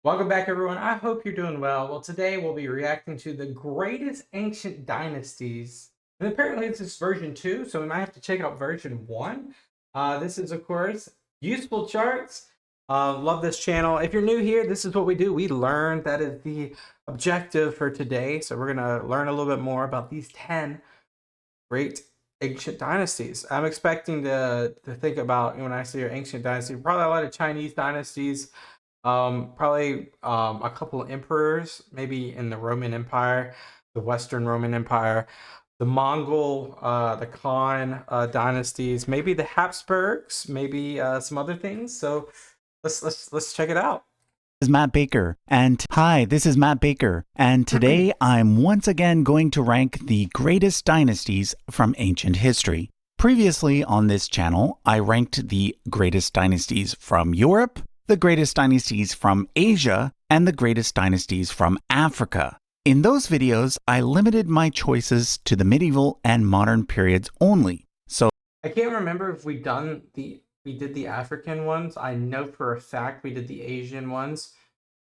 Welcome back, everyone. I hope you're doing well. Well, today we'll be reacting to the greatest ancient dynasties. And apparently it's this version 2, so we might have to check out version 1. This is, of course, Useful Charts. Love this channel. If you're new here, this is what we do. We learn. That is the objective for today. So we're going to learn a little bit more about these 10 great ancient dynasties. I'm expecting to think about, when I say ancient dynasty, probably a lot of Chinese dynasties. Probably a couple of emperors, maybe in the Roman Empire, the Western Roman Empire, the Mongol, the Khan dynasties, maybe the Habsburgs, maybe some other things. So let's check it out. This is Matt Baker, and hi, this is Matt Baker, and today I'm once again going to rank the greatest dynasties from ancient history. Previously on this channel, I ranked the greatest dynasties from Europe, the greatest dynasties from Asia, and the greatest dynasties from Africa. In those videos, I limited my choices to the medieval and modern periods only. So I can't remember if we did the African ones. I know for a fact we did the Asian ones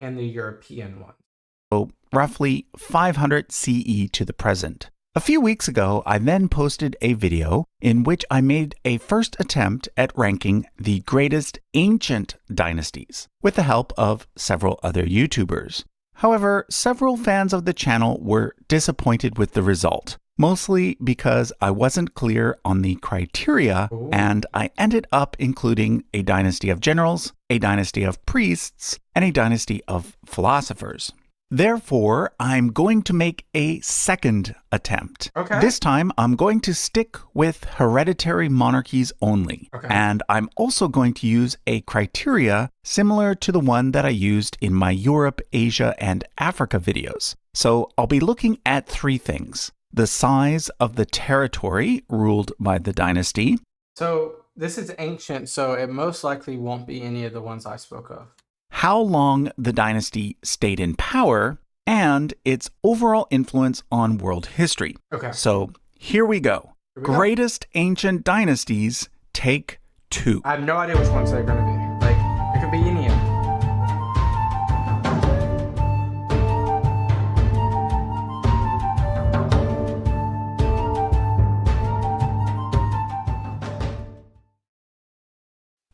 and the European ones. Roughly 500 CE to the present. A few weeks ago, I then posted a video in which I made a first attempt at ranking the greatest ancient dynasties with the help of several other YouTubers. However, several fans of the channel were disappointed with the result, mostly because I wasn't clear on the criteria, and I ended up including a dynasty of generals, a dynasty of priests, and a dynasty of philosophers. Therefore, I'm going to make a second attempt. Okay. This time, I'm going to stick with hereditary monarchies only. Okay. And I'm also going to use a criteria similar to the one that I used in my Europe, Asia, and Africa videos. So I'll be looking at three things: the size of the territory ruled by the dynasty. So this is ancient, so it most likely won't be any of the ones I spoke of. How long the dynasty stayed in power, and its overall influence on world history. Okay. So here we go. Greatest ancient dynasties, take 2. I have no idea which ones they're going to be. Like, it could be any of them.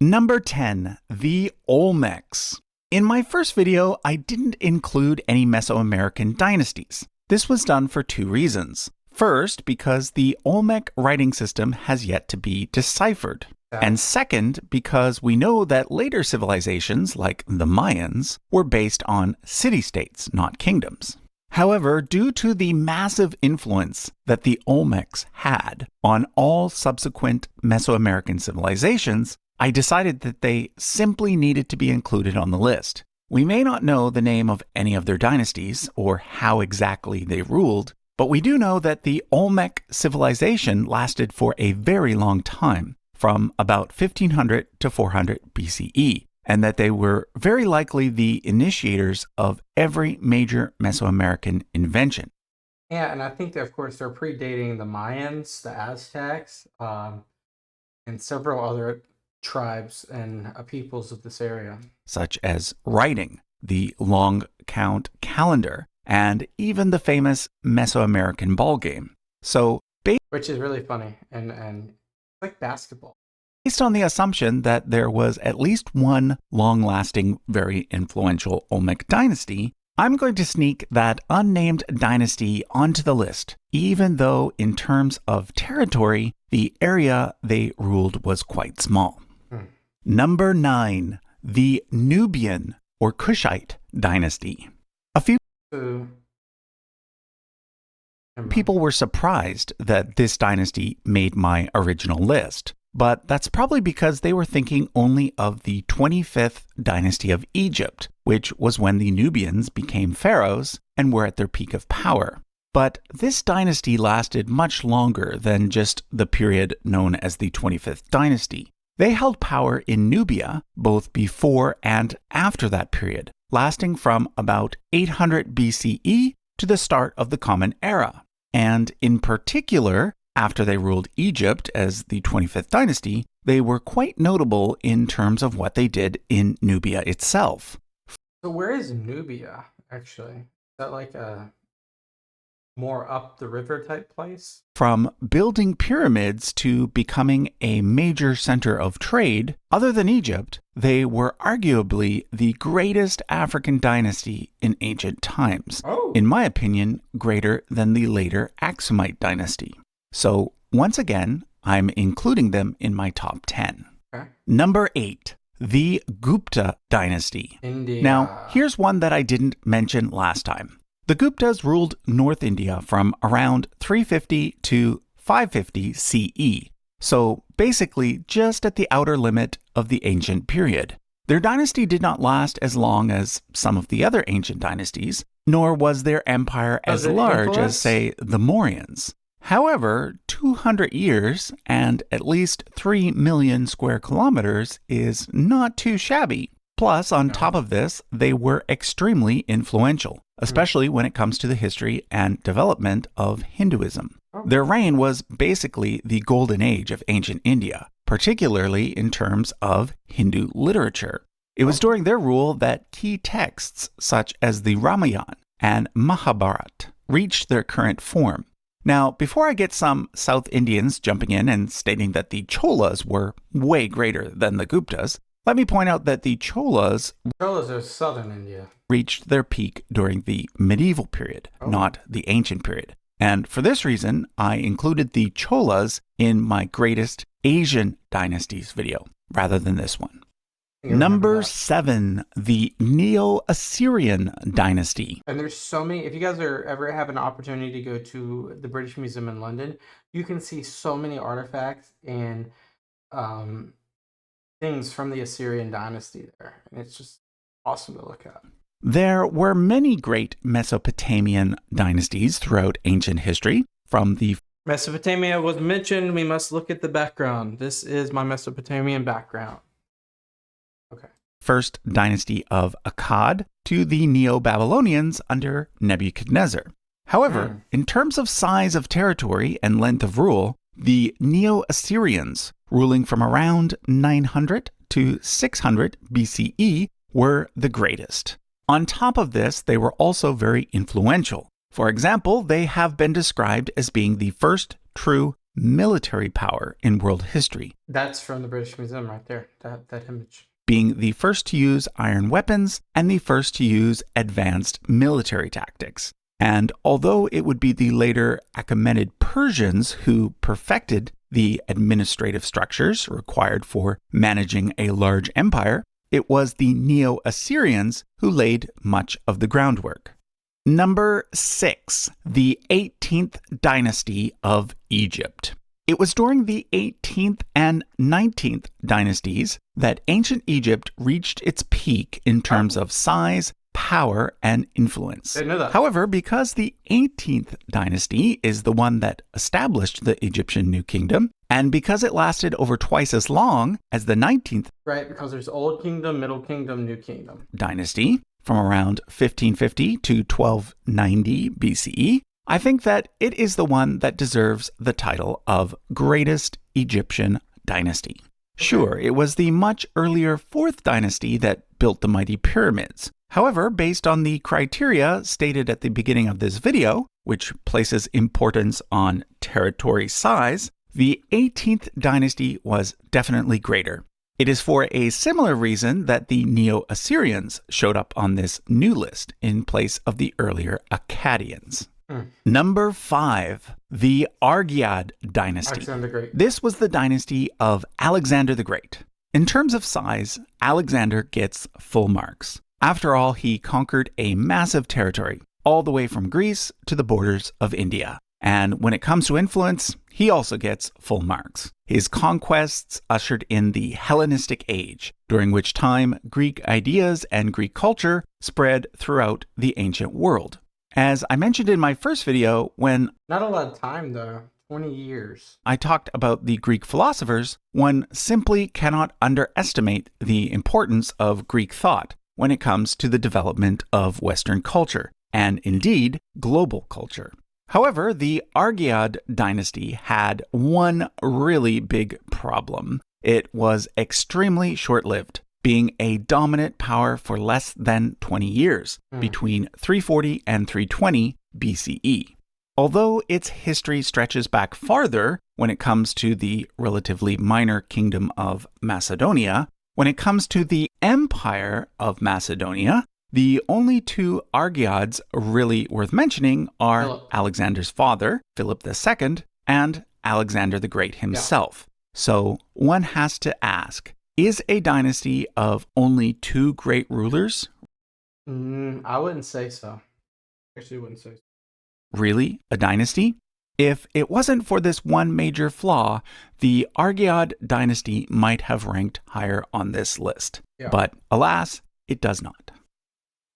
Number 10, the Olmecs. In my first video, I didn't include any Mesoamerican dynasties. This was done for 2 reasons. First, because the Olmec writing system has yet to be deciphered. And second, because we know that later civilizations, like the Mayans, were based on city-states, not kingdoms. However, due to the massive influence that the Olmecs had on all subsequent Mesoamerican civilizations, I decided that they simply needed to be included on the list. We may not know the name of any of their dynasties or how exactly they ruled, but we do know that the Olmec civilization lasted for a very long time, from about 1500 to 400 BCE, and that they were very likely the initiators of every major Mesoamerican invention. Yeah, and I think that, of course, they're predating the Mayans, the Aztecs, and several other tribes and peoples of this area, such as writing, the long count calendar, and even the famous Mesoamerican ball game. So, which is really funny and like basketball. Based on the assumption that there was at least one long-lasting, very influential Olmec dynasty, I'm going to sneak that unnamed dynasty onto the list, even though in terms of territory, the area they ruled was quite small. Number 9, the Nubian or Kushite dynasty. A few people were surprised that this dynasty made my original list, but that's probably because they were thinking only of the 25th dynasty of Egypt, which was when the Nubians became pharaohs and were at their peak of power. But this dynasty lasted much longer than just the period known as the 25th dynasty. They held power in Nubia both before and after that period, lasting from about 800 BCE to the start of the Common Era. And in particular, after they ruled Egypt as the 25th dynasty, they were quite notable in terms of what they did in Nubia itself. So where is Nubia, actually? Is that like a more up the river type place? From building pyramids to becoming a major center of trade, other than Egypt, they were arguably the greatest African dynasty in ancient times. Oh. In my opinion, greater than the later Achaemenid dynasty. So, once again, I'm including them in my top 10. Okay. Number 8, the Gupta dynasty. India. Now, here's one that I didn't mention last time. The Guptas ruled North India from around 350 to 550 CE, so basically just at the outer limit of the ancient period. Their dynasty did not last as long as some of the other ancient dynasties, nor was their empire as large as, say, the Mauryans. However, 200 years and at least 3 million square kilometers is not too shabby. Plus, on top of this, they were extremely influential, especially when it comes to the history and development of Hinduism. Their reign was basically the golden age of ancient India, particularly in terms of Hindu literature. It was during their rule that key texts such as the Ramayana and Mahabharata reached their current form. Now, before I get some South Indians jumping in and stating that the Cholas were way greater than the Guptas, let me point out that the Cholas are southern India. Reached their peak during the medieval period, not the ancient period. And for this reason, I included the Cholas in my greatest Asian dynasties video, rather than this one. Number 7, the Neo-Assyrian dynasty. And there's so many, if you guys ever have an opportunity to go to the British Museum in London, you can see so many artifacts and things from the Assyrian dynasty there. And it's just awesome to look at. There were many great Mesopotamian dynasties throughout ancient history. From the Mesopotamia was mentioned, we must look at the background. This is my Mesopotamian background. Okay. First dynasty of Akkad to the Neo-Babylonians under Nebuchadnezzar. However, in terms of size of territory and length of rule, the Neo-Assyrians, ruling from around 900 to 600 BCE, were the greatest. On top of this, they were also very influential. For example, they have been described as being the first true military power in world history. That's from the British Museum right there, that image. Being the first to use iron weapons and the first to use advanced military tactics. And although it would be the later Achaemenid Persians who perfected the administrative structures required for managing a large empire, it was the Neo-Assyrians who laid much of the groundwork. Number 6, the 18th dynasty of Egypt. It was during the 18th and 19th dynasties that ancient Egypt reached its peak in terms of size, power, and influence. I know that. However, because the 18th dynasty is the one that established the Egyptian New Kingdom, and because it lasted over twice as long as the 19th Right, because there's Old Kingdom, Middle Kingdom, New Kingdom. Dynasty, from around 1550 to 1290 BCE, I think that it is the one that deserves the title of Greatest Egyptian Dynasty. Sure, it was the much earlier 4th dynasty that built the mighty pyramids. However, based on the criteria stated at the beginning of this video, which places importance on territory size, the 18th dynasty was definitely greater. It is for a similar reason that the Neo-Assyrians showed up on this new list in place of the earlier Akkadians. Number 5, the Argead dynasty. Alexander the Great. This was the dynasty of Alexander the Great. In terms of size, Alexander gets full marks. After all, he conquered a massive territory, all the way from Greece to the borders of India. And when it comes to influence, he also gets full marks. His conquests ushered in the Hellenistic Age, during which time Greek ideas and Greek culture spread throughout the ancient world. As I mentioned in my first video, when Not a lot of time, though. 20 years. I talked about the Greek philosophers, one simply cannot underestimate the importance of Greek thought when it comes to the development of Western culture, and indeed, global culture. However, the Argead dynasty had one really big problem. It was extremely short-lived. being a dominant power for less than 20 years, between 340 and 320 BCE. Although its history stretches back farther when it comes to the relatively minor kingdom of Macedonia, when it comes to the Empire of Macedonia, the only two Argeads really worth mentioning are Alexander's father, Philip II, and Alexander the Great himself. So one has to ask, is a dynasty of only two great rulers? I wouldn't say so. Actually, wouldn't say so. Really a dynasty? If it wasn't for this one major flaw, the Argead dynasty might have ranked higher on this list. But alas, it does not.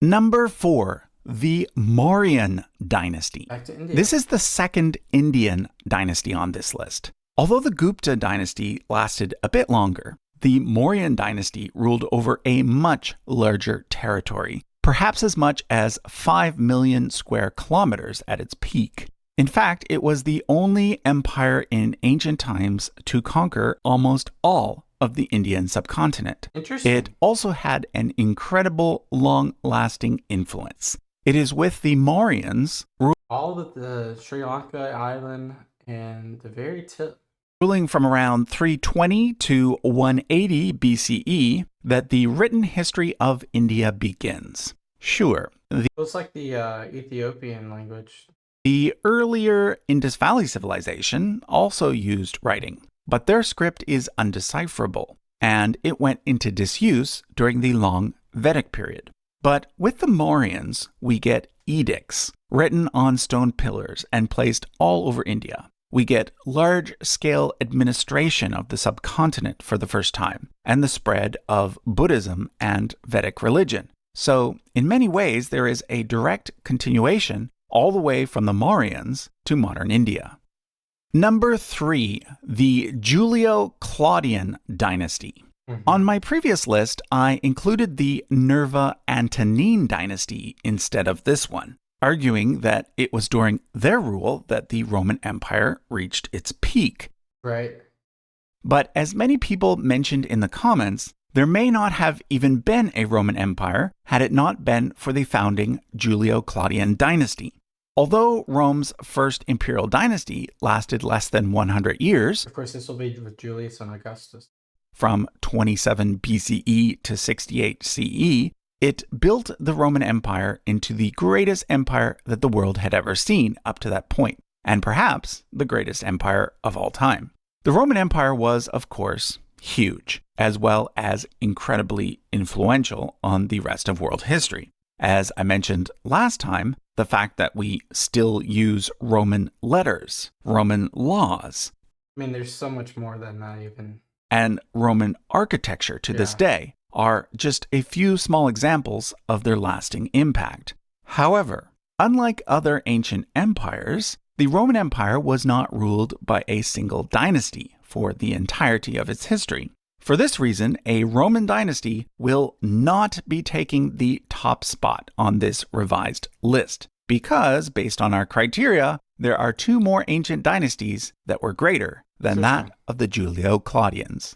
Number 4, the Mauryan dynasty. Back to India. This is the second Indian dynasty on this list. Although the Gupta dynasty lasted a bit longer, the Mauryan dynasty ruled over a much larger territory, perhaps as much as 5 million square kilometers at its peak. In fact, it was the only empire in ancient times to conquer almost all of the Indian subcontinent. Interesting. It also had an incredible, long-lasting influence. It is with the Mauryans all of the Sri Lanka island and the very tip, ruling from around 320 to 180 BCE, that the written history of India begins. Sure, it was like the Ethiopian language. The earlier Indus Valley civilization also used writing, but their script is undecipherable, and it went into disuse during the long Vedic period. But with the Mauryans, we get edicts written on stone pillars and placed all over India. We get large-scale administration of the subcontinent for the first time, and the spread of Buddhism and Vedic religion. So, in many ways, there is a direct continuation all the way from the Mauryans to modern India. Number 3, the Julio-Claudian dynasty. On my previous list, I included the Nerva-Antonine dynasty instead of this one, arguing that it was during their rule that the Roman Empire reached its peak. Right. But as many people mentioned in the comments, there may not have even been a Roman Empire had it not been for the founding Julio-Claudian dynasty. Although Rome's first imperial dynasty lasted less than 100 years, of course this will be with Julius and Augustus, from 27 BCE to 68 CE, it built the Roman Empire into the greatest empire that the world had ever seen up to that point, and perhaps the greatest empire of all time. The Roman Empire was, of course, huge, as well as incredibly influential on the rest of world history. As I mentioned last time, the fact that we still use Roman letters, Roman laws, I mean, there's so much more than that even, and Roman architecture to this day are just a few small examples of their lasting impact. However, unlike other ancient empires, the Roman Empire was not ruled by a single dynasty for the entirety of its history. For this reason, a Roman dynasty will not be taking the top spot on this revised list, because based on our criteria, there are two more ancient dynasties that were greater than that of the Julio-Claudians.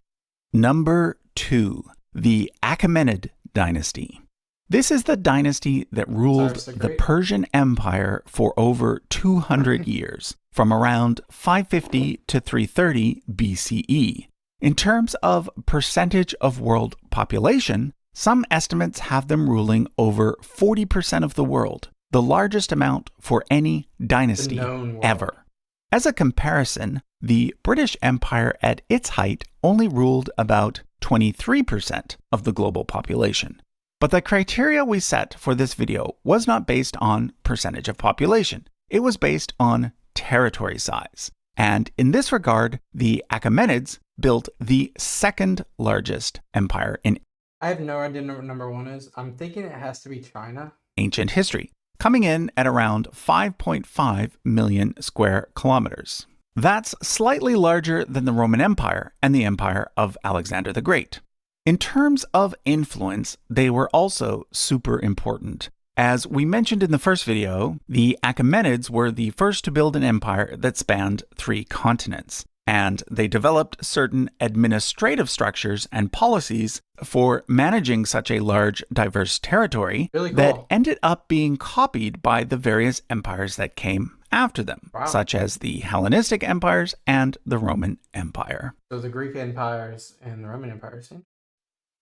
Number 2, the Achaemenid dynasty. This is the dynasty that ruled the Persian Empire for over 200 years, from around 550 to 330 BCE. In terms of percentage of world population, some estimates have them ruling over 40% of the world, the largest amount for any dynasty ever. As a comparison, the British Empire at its height only ruled about 23% of the global population. But the criteria we set for this video was not based on percentage of population. It was based on territory size. And in this regard, the Achaemenids built the second largest empire in I have no idea what number 1 is. I'm thinking it has to be China. Ancient history, coming in at around 5.5 million square kilometers. That's slightly larger than the Roman Empire and the Empire of Alexander the Great. In terms of influence, they were also super important. As we mentioned in the first video, the Achaemenids were the first to build an empire that spanned 3 continents. and they developed certain administrative structures and policies for managing such a large, diverse territory Really cool. that ended up being copied by the various empires that came after them, Wow. such as the Hellenistic empires and the Roman Empire. So the Greek empires and the Roman empires.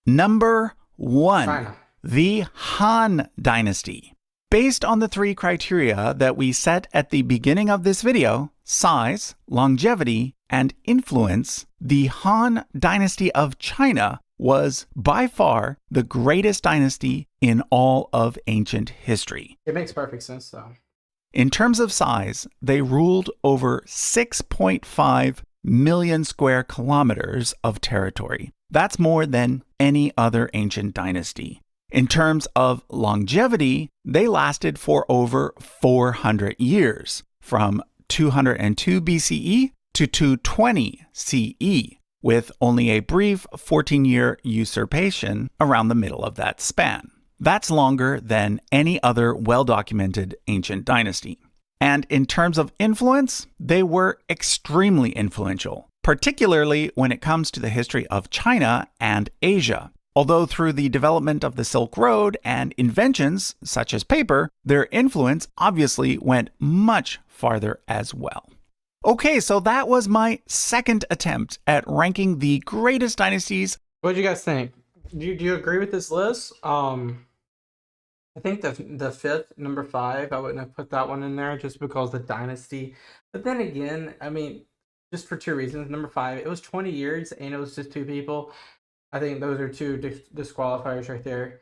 Number 1, China. the Han Dynasty. Based on the 3 criteria that we set at the beginning of this video, size, longevity, and influence, the Han Dynasty of China was by far the greatest dynasty in all of ancient history. It makes perfect sense, though. In terms of size, they ruled over 6.5 million square kilometers of territory. That's more than any other ancient dynasty. In terms of longevity, they lasted for over 400 years, from 202 BCE to 220 CE, with only a brief 14-year usurpation around the middle of that span. That's longer than any other well-documented ancient dynasty. And in terms of influence, they were extremely influential, particularly when it comes to the history of China and Asia. Although through the development of the Silk Road and inventions such as paper, their influence obviously went much farther as well. Okay, so that was my second attempt at ranking the greatest dynasties. What do you guys think? Do you agree with this list? I think the fifth, number 5, I wouldn't have put that one in there just because the dynasty. But then again, I mean, just for 2 reasons. Number 5, it was 20 years and it was just 2 people. I think those are 2 disqualifiers right there.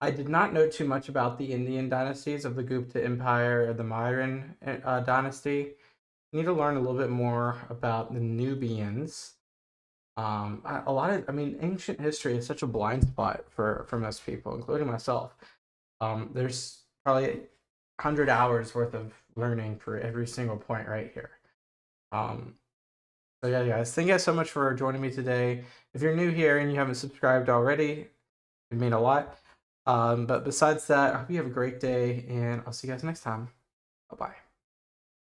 I did not know too much about the Indian dynasties of the Gupta Empire or the Mauryan dynasty. I need to learn a little bit more about the Nubians. Ancient history is such a blind spot for most people, including myself. There's probably 100 hours worth of learning for every single point right here. So yeah, guys, thank you guys so much for joining me today. If you're new here and you haven't subscribed already, it means a lot. But besides that, I hope you have a great day, and I'll see you guys next time. Bye-bye.